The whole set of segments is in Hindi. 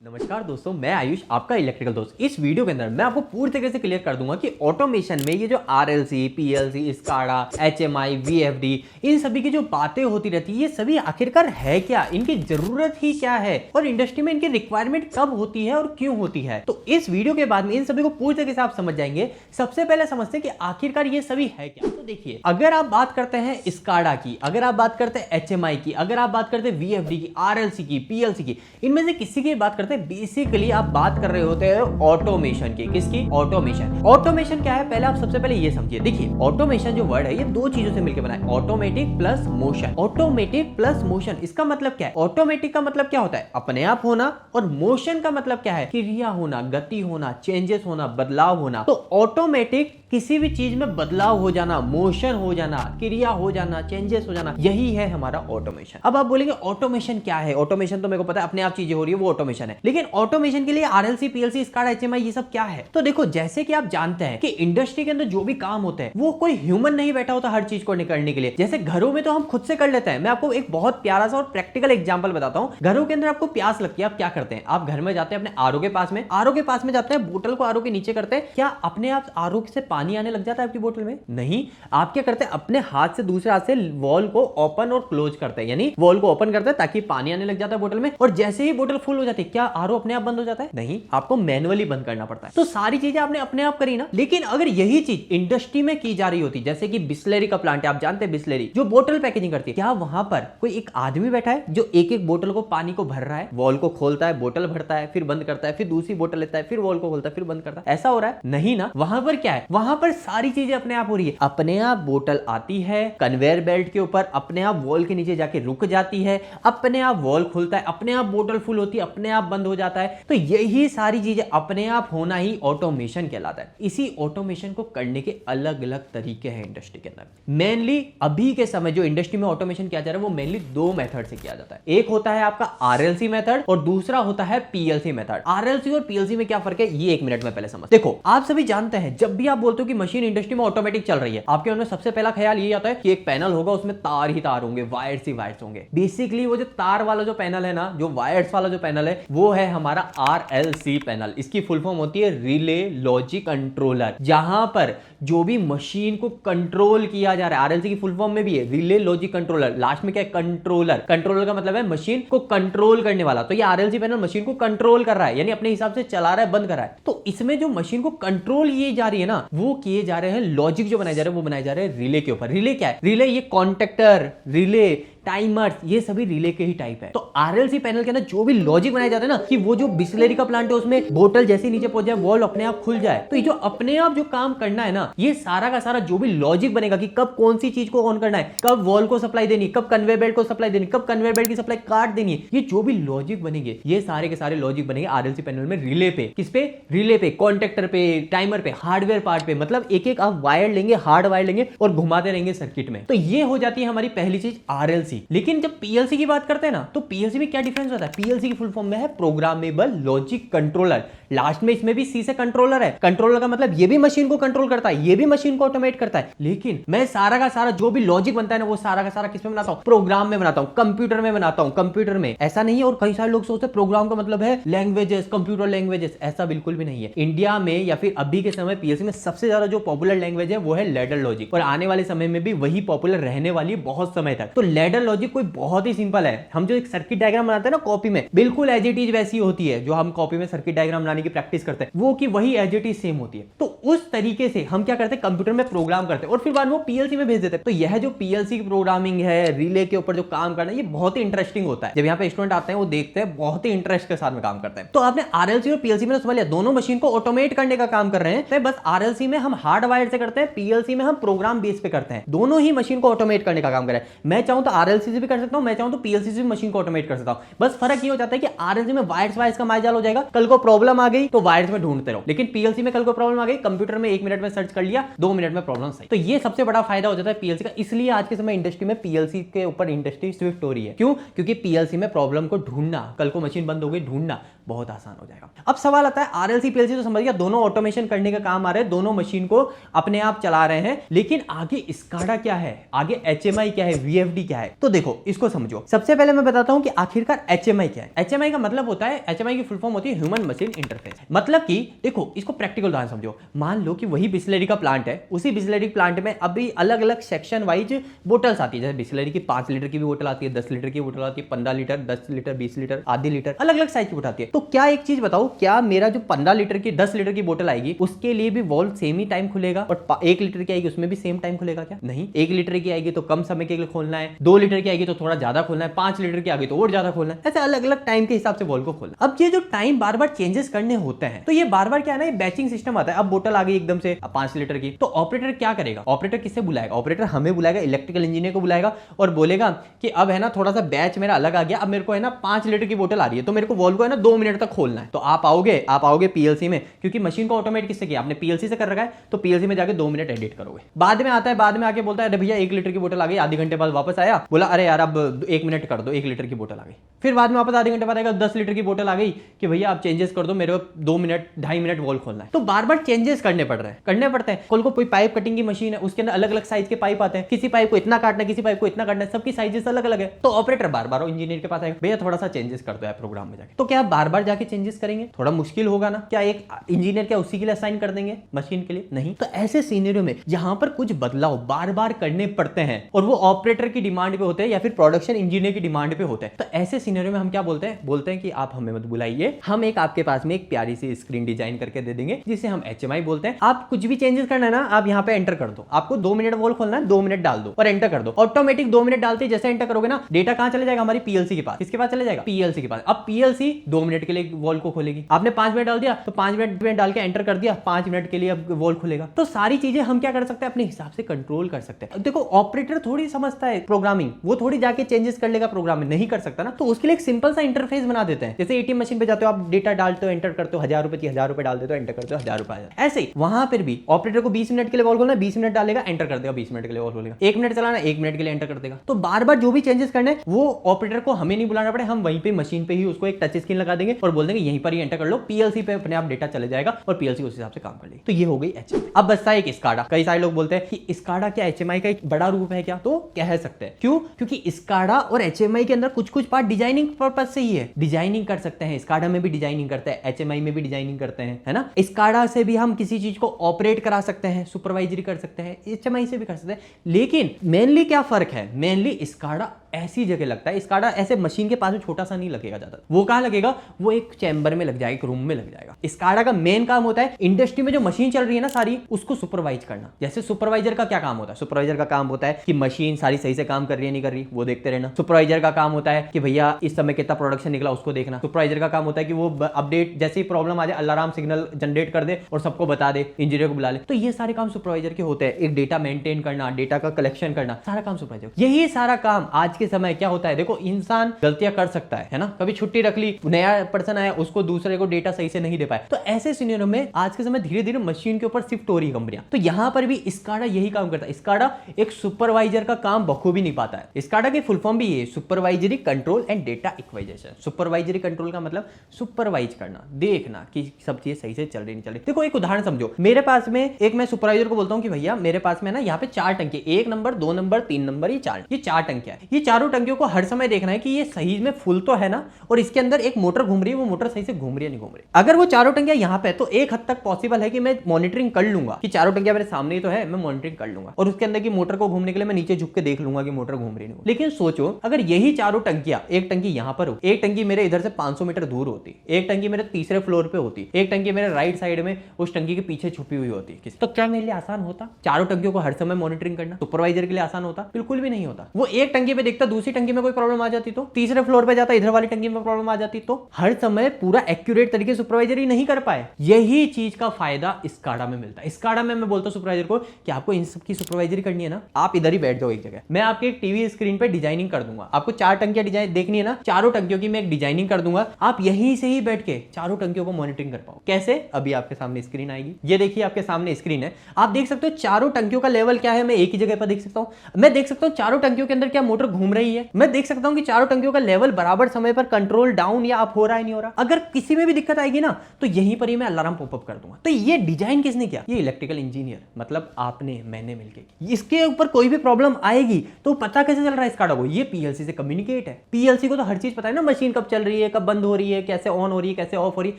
नमस्कार दोस्तों, मैं आयुष आपका इलेक्ट्रिकल दोस्त। इस वीडियो के अंदर मैं आपको पूरी तरीके से क्लियर कर दूंगा कि ऑटोमेशन में ये जो RLC, PLC, SCADA, HMI, VFD, इन सभी की जो बातें होती रहती है, ये सभी आखिरकार है क्या, इनकी जरूरत ही क्या है और इंडस्ट्री में इनकी रिक्वायरमेंट कब होती है और क्यों होती है। तो इस वीडियो के बाद में इन सभी को पूरी तरीके से आप समझ जाएंगे। सबसे पहले समझते हैं कि आखिरकार ये सभी है क्या। तो देखिए, अगर आप बात करते हैं स्काडा की, अगर आप बात करते हैं एचएमआई की, अगर आप बात करते हैं वीएफडी की, आरएलसी की, पीएलसी की, इनमें से किसी की बात करते हैं, बेसिकली आप बात कर रहे होते हैं ऑटोमेशन की। किसकी? ऑटोमेशन। ऑटोमेशन क्या है, पहले आप सबसे पहले ये समझिए। देखिए, ऑटोमेशन जो वर्ड है ये दो चीजों से मिलकर बना है, automatic plus motion. Automatic plus motion, इसका मतलब क्या है? ऑटोमेटिक का मतलब क्या होता है? अपने आप होना, और मोशन का मतलब क्या है? क्रिया होना, गति होना, चेंजेस होना, बदलाव होना। तो ऑटोमेटिक किसी भी चीज में बदलाव हो जाना, मोशन हो जाना, क्रिया हो जाना, चेंजेस हो जाना, यही है हमारा ऑटोमेशन। अब आप बोलेंगे ऑटोमेशन क्या है? ऑटोमेशन तो मेरे को पता है, अपने आप चीजें हो रही है, वो ऑटोमेशन है। लेकिन ऑटोमेशन के लिए आरएलसी, पीएलसी, स्काडा, एचएमआई, ये सब क्या है? तो देखो, जैसे कि आप जानते हैं कि इंडस्ट्री के अंदर जो भी काम होते हैं वो कोई ह्यूमन नहीं बैठा होता हर चीज को करने के लिए। जैसे घरों में तो हम खुद से कर लेते हैं। मैं आपको एक बहुत प्यारा सा और प्रैक्टिकल एग्जांपल बताता हूं। घरों के अंदर आपको प्यास लगती है, आप क्या करते हैं? आप घर में जाते हैं अपने आरओ के पास में, आरओ के पास में जाते हैं, बोतल को आरओ के नीचे करते हैं। क्या अपने आप आरओ से पानी आने लग जाता है आपकी बोतल में? नहीं। आप क्या करते हैं? अपने हाथ से, दूसरे हाथ से वॉल को ओपन और क्लोज करते हैं, यानी वॉल को ओपन करते हैं ताकि पानी आने लग जाता है बोतल में, और जैसे ही बोतल फुल हो जाती है, क्या आरओ अपने आप बंद हो जाता है? नहीं, आपको मैनुअली बंद करना पड़ता है। तो सारी चीजें आपने अपने आप करी ना। लेकिन अगर यही चीज इंडस्ट्री में की जा रही होती, जैसे कि बिस्लेरी का प्लांट है, आप जानते हैं बिस्लेरी जो बोतल पैकेजिंग करती है, क्या वहां पर कोई एक आदमी बैठा है जो एक एक बोतल को पानी को भर रहा है, वॉल को खोलता है, बोतल भरता है, फिर बंद करता है, फिर दूसरी बोतल लेता है, फिर वॉल को खोलता है, फिर बंद करता है? ऐसा हो रहा है? नहीं ना। वहां पर क्या है? वहां पर सारी चीजें अपने आप हो रही है। अपने आप बोतल आती है कन्वेयर बेल्ट के ऊपर, अपने आप वॉल के नीचे जाके रुक जाती है, अपने आप वॉल खुलता है, अपने आप बोतल फुल होती है, अपने आप बंद हो जाता है। तो यही सारी चीजें अपने आप होना ही ऑटोमेशन कहलाता है। इसी ऑटोमेशन को करने के अलग अलग तरीके हैं इंडस्ट्री के अंदर। मेनली अभी के समय जो इंडस्ट्री में ऑटोमेशन किया जा रहा है वो मेनली दो मेथड से किया जाता है। एक होता है आपका आरएलसी मेथड और दूसरा होता है पीएलसी मेथड। आरएलसी और पीएलसी में क्या फर्क है, ये एक मिनट में पहले समझ। देखो, आप सभी जानते हैं जब भी आप बोलते हो कि मशीन इंडस्ट्री में ऑटोमेटिक चल रही है, आपके मन में सबसे पहला ख्याल ये आता है कि एक पैनल होगा, उसमें तार ही तार होंगे, वायर्स ही वायर्स होंगे। बेसिकली वो जो तार वाला जो पैनल है ना, जो वायर्स वाला जो पैनल है, वो है हमारा आरएलसी पैनल। इसकी फुल फॉर्म होती है रिले लॉजिक कंट्रोलर। जहां पर जो भी मशीन को कंट्रोल किया जा रहा है, आरएलसी की फुल फॉर्म में भी है रिले लॉजिक कंट्रोलर, लास्ट में क्या है? कंट्रोलर। कंट्रोलर का मतलब है मशीन को कंट्रोल करने वाला। तो ये आरएलसी पैनल मशीन को कंट्रोल कर रहा है, यानी अपने हिसाब से चला रहा है, बंद कर रहा है। तो इसमें जो मशीन को कंट्रोल किए जा रही है ना, वो किए जा रहे हैं, लॉजिक जो बनाए जा रहे हैं वो बनाए जा रहे हैं रिले के ऊपर। रिले क्या है? रिले ये कॉन्टेक्टर, रिले, टाइमर्स, ये सभी रिले के ही टाइप है। तो आरएलसी पैनल के अंदर जो भी लॉजिक बनाया जाता है ना, कि वो जो बिस्लेरी का प्लांट है उसमें बोतल जैसे नीचे पहुंच जाए, वॉल अपने आप खुल जाए, तो ये जो अपने आप जो काम करना है ना, ये सारा का सारा जो भी लॉजिक बनेगा कि कब कौन सी चीज को ऑन करना है, कब वॉल को सप्लाई देनी, कब कन्वेयर बेल्ट को सप्लाई देनी, कब कन्वेयर बेल्ट की सप्लाई काट देनी है, ये जो भी लॉजिक बनेंगे, ये सारे के सारे लॉजिक बनेंगे आरएलसी पैनल में रिले पे। किस पे? रिले पे, कॉन्टेक्टर पे, टाइमर पे, हार्डवेयर पार्ट पे। मतलब एक एक आप वायर लेंगे, हार्ड वायर लेंगे और घुमाते रहेंगे सर्किट में। तो ये हो जाती है हमारी पहली चीज आरएलसी। लेकिन जब पीएलसी की बात करते हैं ना, तो पीएलसी में क्या डिफरेंस होता है? पीएलसी की फुल फॉर्म में है प्रोग्रामेबल लॉजिक कंट्रोलर। लास्ट में इसमें भी सी से कंट्रोलर है। कंट्रोलर का मतलब ये भी मशीन को कंट्रोल करता है, ये भी मशीन को ऑटोमेट करता है। लेकिन मैं सारा का सारा जो भी लॉजिक बनता है ना, वो सारा का सारा किस में बनाता हूं? प्रोग्राम में बनाता हूं, कंप्यूटर में बनाता हूं। कंप्यूटर में ऐसा नहीं है, और कई सारे लोग सोचते हैं प्रोग्राम का मतलब है लैंग्वेजेस, कंप्यूटर लैंग्वेजेस। ऐसा बिल्कुल भी नहीं है। इंडिया में या फिर अभी के समय पीएलसी में सबसे ज्यादा जो पॉपुलर लैंग्वेज है वो है लैडर लॉजिक, और आने वाले समय में भी वही पॉपुलर रहने वाली है बहुत समय तक। तो लैडर लॉजिक कोई बहुत ही सिंपल है। हम जो एक सर्किट डायग्राम बनाते हैं ना कॉपी में, बिल्कुल एज इट इज वैसी होती है। जो हम कॉपी में सर्किट डायग्राम बनाने की प्रैक्टिस करते हैं, वो की वही एज इट इज सेम होती है। तो उस तरीके से हम क्या करते हैं? कंप्यूटर में प्रोग्राम करते हैं और फिर बाद में वो पीएलसी में भेज देते हैं। तो यह जो पीएलसी की प्रोग्रामिंग है, रिले के ऊपर जो काम करना है, ये बहुत ही इंटरेस्टिंग होता है। जब यहाँ पे स्टूडेंट आते हैं वो देखते हैं, बहुत ही इंटरेस्ट के साथ में काम करते हैं। तो आपने आरएलसी और पीएलसी में समझ लिया, दोनों मशीन को ऑटोमेट करने का काम कर रहे हैं। तो बस आरएलसी में हम हार्ड वायर से करते हैं, पीएलसी में हम प्रोग्राम बेस पे करते हैं। दोनों ही मशीन को ऑटोमेट करने का काम कर रहे हैं। मैं चाहूं तो आरएलसी से भी कर सकता हूं, मैं चाहूं तो पीएलसी से भी मशीन को ऑटोमेट कर सकता हूं। बस फर्क ये हो जाता है कि आरएलसी में वायर्स का माइजाल हो जाएगा, कल को प्रॉब्लम आ गई तो वायर्स में ढूंढते रहो। लेकिन पीएलसी में कल को प्रॉब्लम आ गई, कंप्यूटर में 1 मिनट में सर्च कर लिया, 2 मिनट में प्रॉब्लम सही। तो ये सबसे बड़ा फायदा हो जाता है पीएलसी का। इसलिए आज के समय इंडस्ट्री में पीएलसी के ऊपर इंडस्ट्री स्विफ्ट हो रही है। क्यों? क्योंकि पीएलसी में प्रॉब्लम को ढूंढना, कल को मशीन बंद हो गई, ढूंढना बहुत आसान हो जाएगा। अब सवाल आता है आरएलसी पीएलसी तो समझ गया, दोनों ऑटोमेशन करने का काम आ रहे हैं, दोनों मशीन को अपने आप चला रहे हैं, लेकिन आगे स्काडा क्या है, आगे एचएमआई क्या है, वीएफडी क्या है। तो देखो इसको समझो। सबसे पहले मैं बताता हूं कि आखिरकार एचएमआई क्या है। एचएमआई का मतलब होता है, एचएमआई की फुल फॉर्म होती है ह्यूमन मशीन इंटरफेस। मतलब कि देखो इसको प्रैक्टिकल उदाहरण समझो। मान लो कि वही बिस्लरी का प्लांट है, उसी बिस्लरी प्लांट में अभी अलग अलग सेक्शन वाइज बोटल्स आती है। जैसे बिस्लरी की 5 लीटर की भी बोतल आती है, 10 लीटर की बोतल आती है, 15 लीटर, 10 लीटर, 20 लीटर, आधी लीटर, अलग अलग साइज की बोतल आती है। तो क्या एक चीज बताओ, क्या मेरा जो 15 लीटर की 10 लीटर की बोतल आएगी उसके लिए भी वॉल्व सेम ही टाइम खुलेगा, और 1 लीटर की आएगी उसमें भी सेम टाइम खुलेगा क्या? नहीं। 1 लीटर की आएगी तो कम समय के लिए खोलना है, 2 लीटर की आएगी तो थोड़ा ज्यादा खोलना है, 5 लीटर की आएगी तो और ज्यादा खोलना है। ऐसे अलग अलग टाइम के हिसाब से वॉल्व को खोलना। अब ये जो टाइम बार बार चेंजेस करने होते हैं, तो ये बार बार क्या है ना, बैचिंग सिस्टम आता है। अब बोतल आ गई एकदम से 5 लीटर की, तो ऑपरेटर क्या करेगा? ऑपरेटर किससे बुलाएगा? ऑपरेटर हमें बुलाएगा, इलेक्ट्रिकल इंजीनियर को बुलाएगा और बोलेगा कि अब है ना थोड़ा सा बैच मेरा अलग आ गया, अब मेरे को है ना 5 लीटर की बोतल आ रही है, तो मेरे को वॉल्व को है ना 2 मिनट तक खोलना है। तो आप आओगे पीएलसी में, क्योंकि मशीन को ऑटोमेट किससे किया आपने? पीएलसी से कर रखा है, तो पीएलसी में जाके 2 मिनट एडिट करोगे। बाद में आता है, बाद में आके बोलता है अरे भैया 1 लीटर की बोतल आ गई, आधे घंटे बाद वापस आया, बोला अरे यार अब 1 मिनट कर दो, 1 लीटर की बोतल आ गई। फिर बाद में वापस आधे घंटे बाद आएगा, 10 लीटर की बोतल आ गई कि भैया आप चेंजेस कर दो, मेरे को 2 मिनट 2.5 मिनट वॉल्व खोलना है। तो बार बार चेंजेस करने पड़ते हैं। कल को कोई पाइप कटिंग की मशीन है, उसके अंदर अलग अलग साइज के पाइप आते हैं, किसी पाइप को इतना काटना है, किसी पाइप को इतना काटना है, सबकी साइजेस अलग अलग है। तो ऑपरेटर बार बार इंजीनियर के पास आएगा, भैया थोड़ा सा चेंजेस कर दो है प्रोग्राम में जाके। तो क्या बार बार जाके चेंजेस करेंगे? थोड़ा मुश्किल होगा ना। क्या एक इंजीनियर क्या उसी के लिए असाइन कर देंगे मशीन के लिए? नहीं। तो ऐसे सीनियरों में जहां पर कुछ बदलाव बार बार करने पड़ते हैं और वो ऑपरेटर की डिमांड पे होते हैं या फिर प्रोडक्शन इंजीनियर की डिमांड पे होते हैं, तो ऐसे सीनियरों में हम क्या बोलते हैं कि आप हमें मत बुलाइए, हम एक आपके पास में एक प्यारी सी स्क्रीन डिजाइन करके दे देंगे जिसे हम एचएमआई बोलते हैं। आप कुछ भी चेंजेस करना है ना, आप यहाँ पे एंटर कर दो। आपको 2 मिनट वॉल्व खोलना है, 2 मिनट डाल दो और एंटर कर दो। ऑटोमेटिक 2 मिनट डालते जैसे एंटर करोगे ना, डेटा कहां चले जाएगा? हमारी पीएलसी के पास। किसके पास चले जाएगा? पीएलसी के पास। अब पीएलसी 2 मिनट के लिए वॉल्व को खोलेगी। आपने 5 मिनट डाल दिया तो 5 मिनट में डाल के एंटर कर दिया, 5 मिनट के लिए अब वॉल्व खुलेगा। तो सारी चीजें हम क्या कर सकते हैं? अपने हिसाब से कंट्रोल कर सकते हैं। देखो ऑपरेटर थोड़ी समझता है प्रोग्रामिंग, वो थोड़ी जाके चेंजेस कर लेगा प्रोग्राम में, नहीं कर सकता ना। तो उसके लिए एक सिंपल सा इंटरफेस बना देते हैं। जैसे एटीएम मशीन पे जाते हो, आप डेटा डालते हो, एंटर करते हो, 1000 रुपए 1000 रुपए डाल देते हो, एंटर करते हो, 1000 रुपए आ जाता है। ऐसे ही वहां पर भी ऑपरेटर को 20 मिनट के लिए वॉल्व खोलना है, 20 मिनट डालेगा, एंटर कर देगा, 20 मिनट के लिए वॉल्व खोलेगा। 1 मिनट चलाना, 1 मिनट के लिए एंटर कर देगा। तो बार बार जो भी चेंजेस करने वो ऑपरेटर को हमें नहीं बुलाना पड़े, हम वहीं पे मशीन पे ही उसको एक टच स्क्रीन लगा देंगे और बोल देंगे यहीं पर ही एंटर कर लो, पीएलसी पे अपने आप डेटा चले जाएगा और पीएलसी उस हिसाब से काम कर लेगी। तो ये हो गई एचएमआई। अब बचता है एक स्काडा। कई सारे लोग बोलते हैं कि स्काडा क्या एचएमआई का एक बड़ा रूप है क्या? तो कह सकते हैं। क्यों? क्योंकि स्काडा और एचएमआई के अंदर कुछ कुछ पार्ट डिजाइनिंग पर्पज से ही है। डिजाइनिंग कर सकते हैं, स्काडा में भी डिजाइनिंग करते हैं, एचएमआई में भी डिजाइनिंग करते हैं, है ना। स्काडा से भी हम किसी चीज को ऑपरेट करा सकते हैं, सुपरवाइजरी कर सकते हैं, एचएमआई से भी कर सकते हैं। लेकिन मेनली क्या फर्क है? मेनली स्काडा ऐसी जगह लगता है, स्काडा ऐसे मशीन के पास में छोटा सा नहीं लगेगा ज्यादा। वो कहां लगेगा? वो एक चैम्बर में लग जाएगा, एक रूम में लग जाएगा। स्काडा का मेन काम होता है इंडस्ट्री में जो मशीन चल रही है ना सारी, उसको सुपरवाइज करना। जैसे सुपरवाइजर का क्या काम होता है? सुपरवाइजर का काम होता है कि मशीन सारी सही से काम कर रही है नहीं कर रही, वो देखते रहना। सुपरवाइजर का काम होता है कि भैया इस समय कितना प्रोडक्शन निकला उसको देखना। सुपरवाइजर का काम होता है कि वो अपडेट, जैसे ही प्रॉब्लम आ जाए अलार्म सिग्नल जनरेट कर दे और सबको बता दे, इंजीनियर को बुला ले। तो ये सारे काम सुपरवाइजर के होते हैं। एक डेटा मेंटेन करना, डेटा का कलेक्शन करना, सारा काम सुपरवाइजर। यही सारा काम आज के समय क्या होता है? देखो इंसान गलतियां कर सकता है ना। कभी छुट्टी रख ली, नया पर्सन आया, उसको दूसरे को डेटा सही से नहीं दे पाए। तो ऐसे सिनेरियो में आज के समय धीरे धीरे मशीन के ऊपर शिफ्ट हो रही है कंपनियां। तो यहां पर भी स्काडा यही काम करता है। स्काडा एक सुपरवाइजर का काम बखूबी नहीं पाता है। स्काडा की फुल फॉर्म भी ये supervisory control and data acquisition. Supervisory control का मतलब सुपरवाइज करना, देखना कि सब चीजें सही से चल रही नहीं चल रही। देखो एक उदाहरण समझो, मेरे पास में एक, मैं सुपरवाइजर को बोलता हूं कि भैया मेरे पास में ना यहाँ पे 4 टंकी, 1 नंबर 2 नंबर 3 नंबर, ये 4 टंकियां है। ये चारों टंकियों को हर समय देखना है कि ये सही में फुल तो है ना, और इसके अंदर एक मोटर घूम रही है, वो मोटर सही से घूम रही है नहीं घूम रही। अगर वो चारों टंकियां यहाँ पे, तो एक हद तक पॉसिबल है कि मैं मॉनिटरिंग कर लूंगा कि चारों टंकियां मेरे सामने ही तो है, मैं मॉनिटरिंग कर लूंगा। और उसके अंदर की मोटर को घूमने के लिए मैं नीचे झुक के देख लूंगा कि मोटर घूम रही नहीं। लेकिन सोचो अगर यही चारों टंकियां, एक टंकी यहाँ पर हो, एक टंकी मेरे इधर से 500 मीटर दूर होती, एक टंकी मेरे तीसरे फ्लोर पे होती, एक टंकी मेरे राइट साइड में उस टंकी के पीछे छुपी हुई होती, तो क्या मेरे लिए आसान होता चारों टंकियों को हर समय मॉनिटरिंग करना? सुपरवाइजर के लिए आसान होता? बिल्कुल भी नहीं होता। वो एक टंकी पे देखता देखता दूसरी टंकी में कोई प्रॉब्लम आ जाती, तो तीसरे फ्लोर पे जाता इधर वाली टंकी में प्रॉब्लम आ जाती, तो हर समय पूरा एक्यूरेट तरीके से सुपरवाइजरी नहीं कर पाए। यही चीज का फायदा स्काडा में मिलता है। स्काडा में मैं बोलता हूं सुपरवाइजर को कि आपको इन सब की सुपरवाइजरी करनी है ना, आप इधर ही बैठ जाओ एक जगह, मैं आपके एक टीवी स्क्रीन पे डिजाइनिंग कर दूंगा। आपको 4 टंकियां डिजाइन देखनी है ना, चारों टंकियों की मैं एक डिजाइनिंग कर दूंगा, आप यहीं से ही बैठ के चारों टंकियों को मॉनिटरिंग कर पाओ। कैसे? अभी आपके सामने स्क्रीन आएगी, ये देखिए आपके सामने स्क्रीन है, आप देख सकते हो चारों टंकियों का लेवल क्या है, मैं एक ही जगह पर देख सकता हूं। मैं देख सकता हूं चारों टंकियों के अंदर क्या मोटर घूम रही है, मैं देख सकता हूं कि चारों टंकियों का लेवल बराबर समय पर कंट्रोल डाउन या अप हो रहा है नहीं हो रहा। अगर किसी में भी दिक्कत आएगी ना, तो यहीं पर ही मैं अलार्म पॉपअप कर दूंगा। तो ये डिजाइन किसने किया? ये इलेक्ट्रिकल इंजीनियर, मतलब आपने मैंने मिलकर। इसके ऊपर कोई भी प्रॉब्लम आएगी तो पता कैसे चल रहा है स्काडा को? ये पीएलसी से कम्युनिकेट है। पीएलसी को तो हर चीज पता है ना, मशीन कब चल रही है, कब बंद हो रही है, कैसे ऑन हो रही है, कैसे ऑफ हो रही है,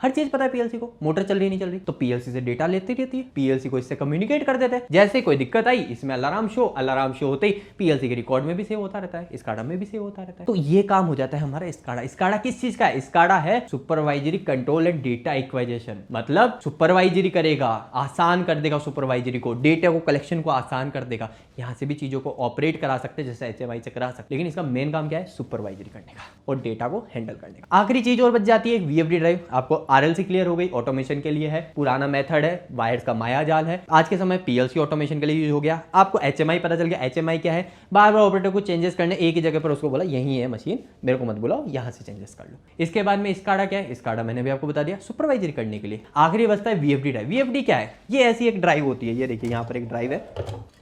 हर चीज पता है पीएलसी को। मोटर चल रही नहीं चल रही, तो पीएलसी से डेटा लेती रहती है, पीएलसी को इससे कम्युनिकेट कर देते हैं। जैसे कोई दिक्कत आई, इसमें अलार्म शो होते ही पीएलसी के रिकॉर्ड में भी सेव होता रहता है, स्काडा में भी सेव होता रहता है। तो ये काम हो जाता है हमारा स्काडा। स्काडा किस चीज का है? स्काडा है सुपरवाइजरी कंट्रोल एंड डेटा इक्वाइजेशन, मतलब सुपरवाइजरी करेगा, आसान कर देगा सुपरवाइजरी को, डेटा को कलेक्शन को आसान कर देगा। यहां से भी चीजों को ऑपरेट करा सकते हैं जैसे एचएमआई से करा सकते, लेकिन इसका मेन काम क्या है? सुपरवाइजरी करने का और डेटा को हैंडल करने का। आखिरी चीज और बच जाती है वीएफडी ड्राइव। आपको आरएलसी क्लियर हो गई, ऑटोमेशन के लिए है, पुराना मेथड है, वायर्स का माया जाल है। आज के समय पीएलसी ऑटोमेशन के लिए यूज हो गया। आपको एचएमआई पता चल गया, एचएमआई क्या है? बार बार ऑपरेटर को चेंजेस करने, एक ही जगह पर उसको बोला यही है मशीन, मेरे को मत बुलाओ, यहां से चेंजेस कर लो। इसके बाद में स्काडा क्या है? स्काडा मैंने भी आपको बता दिया, सुपरवाइजरी करने के लिए। आखिरी बचता है वीएफडी ड्राइव। वीएफडी क्या है? ये ऐसी एक ड्राइव होती है, ये देखिए यहाँ पर एक ड्राइव है,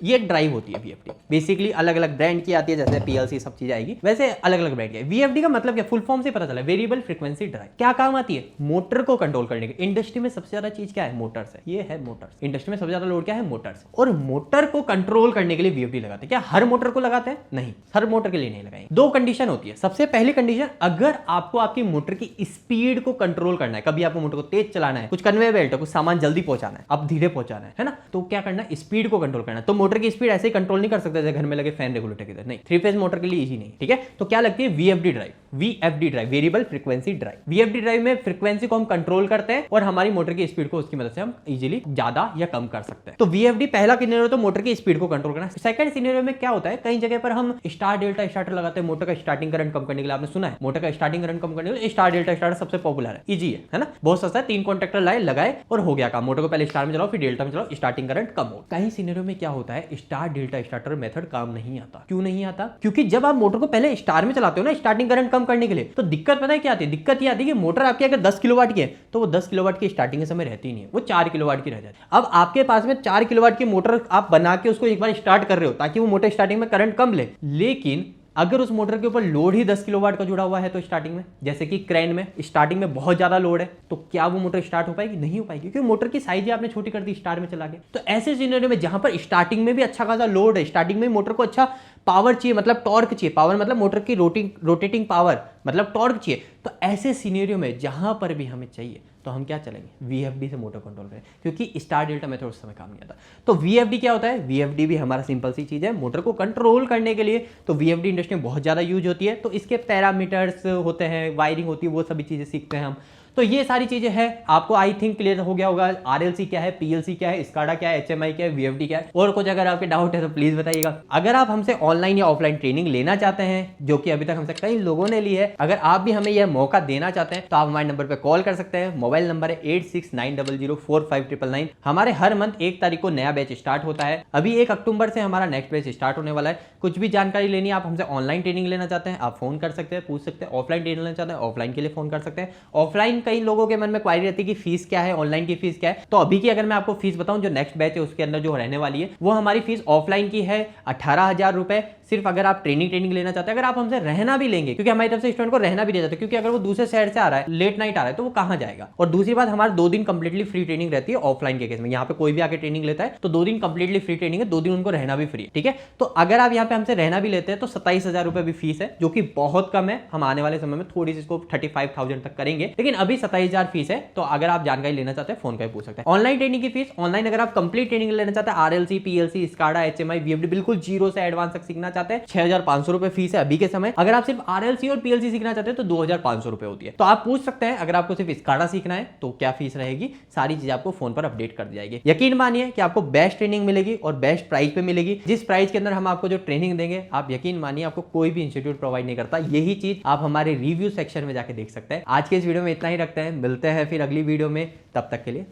ये एक ड्राइव होती है वीएफडी। बेसिकली अलग अलग ब्रांड की आती है, जैसे पीएलसी सब चीज आएगी, वैसे अलग अलग ब्रांड की है। वीएफडी का मतलब क्या? फुल फॉर्म से पता चला, वेरिएबल फ्रीक्वेंसी ड्राइव। क्या काम आती है? मोटर को कंट्रोल करने के। इंडस्ट्री में सबसे ज्यादा चीज क्या है? मोटर्स है, ये है मोटर्स। इंडस्ट्री में सबसे ज्यादा लोड क्या है? मोटर्स। और मोटर को कंट्रोल करने के लिए वीएफडी लगाते हैं। क्या हर मोटर को लगाते हैं? नहीं, हर मोटर के लिए नहीं लगाएंगे। दो कंडीशन होती है। सबसे पहली कंडीशन, अगर आपको आपकी मोटर की स्पीड को कंट्रोल करना है, कभी आपको मोटर को तेज चलाना है, कुछ कन्वे बेल्ट है, कुछ सामान जल्दी पहुंचाना है, अब धीरे पहुंचाना है ना, तो क्या करना है? स्पीड को कंट्रोल करना है। तो मोटर की स्पीड ऐसे ही कंट्रोल नहीं कर सकते जैसे घर में लगे फैन रेगुलेटर की तरह, नहीं, 3 फेज मोटर के लिए इजी नहीं, ठीक है। तो क्या लगती है? VFD drive. VFD drive, variable frequency drive. VFD drive में फ्रीक्वेंसी को हम कंट्रोल करते हैं और हमारी मोटर की स्पीड को उसकी मदद से हम इजीली ज्यादा या कम कर सकते हैं। तो वीएफडी पहला सिनेरियो तो मोटर की स्पीड को कंट्रोल करना। सेकंड सिनेरियो में क्या होता है? कई जगह पर हम स्टार डेल्टा स्टार्टर लगाते हैं मोटर का स्टार्टिंग करंट कम करने के लिए। आपने सुना है मोटर का स्टार्टिंग करंट कम करने के लिए स्टार डेल्टा स्टार्टर सबसे पॉपुलर है, इजी है ना, बहुत सस्ता है, 3 कॉन्टैक्टर लाए, लगाए और हो गया काम। मोटर को पहले स्टार में चलाओ, फिर डेल्टा में चलाओ, स्टार्टिंग करंट कम हो। कहीं सिनेरियो में क्या होता है? स्टार डेल्टा स्टार्टर मेथड काम नहीं आता। क्यों नहीं आता? क्योंकि जब आप मोटर को पहले स्टार में चलाते हो ना स्टार्टिंग करंट कम करने के लिए, तो दिक्कत पता है क्या आती है? दिक्कत ये आती है कि मोटर आपकी अगर 10 किलोवाट की है तो वो 10 किलोवाट की स्टार्टिंग के समय रहती नहीं है, वो 4 किलोवाट की रह जाती है। अब आपके पास में 4 किलोवाट की मोटर आप बना के उसको एक बार स्टार्ट कर रहे हो ताकि वो मोटर स्टार्टिंग में करंट कम ले, लेकिन अगर उस मोटर के ऊपर लोड ही 10 किलोवाट का जुड़ा हुआ है तो स्टार्टिंग में, जैसे कि क्रेन में स्टार्टिंग में बहुत ज्यादा लोड है, तो क्या वो मोटर स्टार्ट हो पाएगी? नहीं हो पाएगी, क्योंकि मोटर की साइज आपने छोटी कर दी स्टार में चला के। तो ऐसे सिनेरियो में जहां पर स्टार्टिंग में भी अच्छा खासा लोड है, स्टार्टिंग में मोटर को अच्छा पावर चाहिए, मतलब टॉर्क चाहिए, पावर मतलब मोटर की रोटेटिंग पावर मतलब टॉर्क चाहिए, तो ऐसे सिनेरियो में जहां पर भी हमें चाहिए तो हम क्या चलेंगे? वीएफडी से मोटर कंट्रोल करें, क्योंकि स्टार डेल्टा मेथड उस समय काम नहीं आता। तो वीएफडी क्या होता है? वीएफडी भी हमारा सिंपल सी चीज है मोटर को कंट्रोल करने के लिए। तो वीएफडी इंडस्ट्री में बहुत ज्यादा यूज होती है, तो इसके पैरामीटर्स होते हैं, वायरिंग होती है, वो सभी चीजें सीखते हैं हम। तो ये सारी चीजें हैं, आपको आई थिंक क्लियर हो गया होगा। आरएलसी क्या है, पीएलसी क्या है, स्काडा क्या है, एचएमआई क्या है, वीएफडी क्या है, और कुछ अगर आपके डाउट है तो प्लीज बताइएगा। अगर आप हमसे ऑनलाइन या ऑफलाइन ट्रेनिंग लेना चाहते हैं, जो कि अभी तक हमसे कई लोगों ने ली है, अगर आप भी हमें यह मौका देना चाहते हैं तो आप हमारे नंबर पर कॉल कर सकते हैं। मोबाइल नंबर है 8690045999। हमारे हर मंथ 1 तारीख को नया बैच स्टार्ट होता है। अभी 1 अक्टूबर से हमारा नेक्स्ट बैच स्टार्ट होने वाला है। कुछ भी जानकारी लेनी है, आप हमसे ऑनलाइन ट्रेनिंग लेना चाहते हैं, आप फोन कर सकते हैं, पूछ सकते हैं। ऑफलाइन ट्रेनिंग लेना चाहते हैं, ऑफलाइन के लिए फोन कर सकते हैं। ऑफलाइन कई लोगों के मन में क्वारी रहती है कि फीस क्या है, ऑनलाइन की फीस क्या है। तो अभी की अगर मैं आपको फीस बताऊं, जो नेक्स्ट बैच है उसके अंदर जो रहने वाली है, वो हमारी फीस ऑफलाइन की है 18,000 रुपए, सिर्फ अगर आप ट्रेनिंग लेना चाहते हैं। अगर आप हमसे रहना भी लेंगे, क्योंकि हमारी तरफ से स्टूडेंट को रहना भी दिया जाता है, क्योंकि अगर वो दूसरे शहर से आ रहा है, लेट नाइट आ रहा है, तो वो कहां जाएगा। और दूसरी बात, हमारे 2 दिन कंप्लीटली फ्री ट्रेनिंग रहती है ऑफलाइन के केस में। यहाँ पे कोई भी आके ट्रेनिंग लेता है तो 2 दिन कंप्लीटली फ्री ट्रेनिंग है, 2 दिन उनको रहना भी फ्री है, ठीक है। तो अगर आप यहाँ पे हमसे रहना भी लेते हैं तो 27,000 रुपए भी फीस है, जो कि बहुत कम है। हम आने वाले समय में थोड़ी सी इसको 35,000 तक करेंगे, लेकिन अभी 27,000 फीस है। तो अगर आप जानकारी लेना चाहते हैं, फोन करके पूछ सकते हैं। ऑनलाइन ट्रेनिंग की फीस, ऑनलाइन अगर आप कंप्लीट ट्रेनिंग लेना चाहते हैं, RLC, PLC, SCADA, HMI, VFD, बिल्कुल जीरो से एडवांस तक सीखना चाहते हैं, चाहते हैं 6,500 रुपए फीस है अभी के समय। अगर आप सिर्फ आरएलसी और पीएलसी सीखना चाहते हैं तो 2,500 रुपए होती है। तो आप पूछ सकते हैं अगर आपको सिर्फ स्काडा सीखना है तो क्या फीस रहेगी, सारी चीज आपको फोन पर अपडेट कर दी जाएगी। यकीन मानिए कि आपको बेस्ट ट्रेनिंग मिलेगी और बेस्ट प्राइस पे मिलेगी। जिस प्राइस के अंदर हम आपको जो ट्रेनिंग देंगे, आप यकीन मानिए आपको कोई भी इंस्टीट्यूट प्रोवाइड नहीं करता। यही चीज आप हमारे रिव्यू सेक्शन में जाके देख सकते हैं। आज के इस वीडियो में इतना ही रखते हैं, मिलते हैं फिर अगली वीडियो में, तब तक के लिए।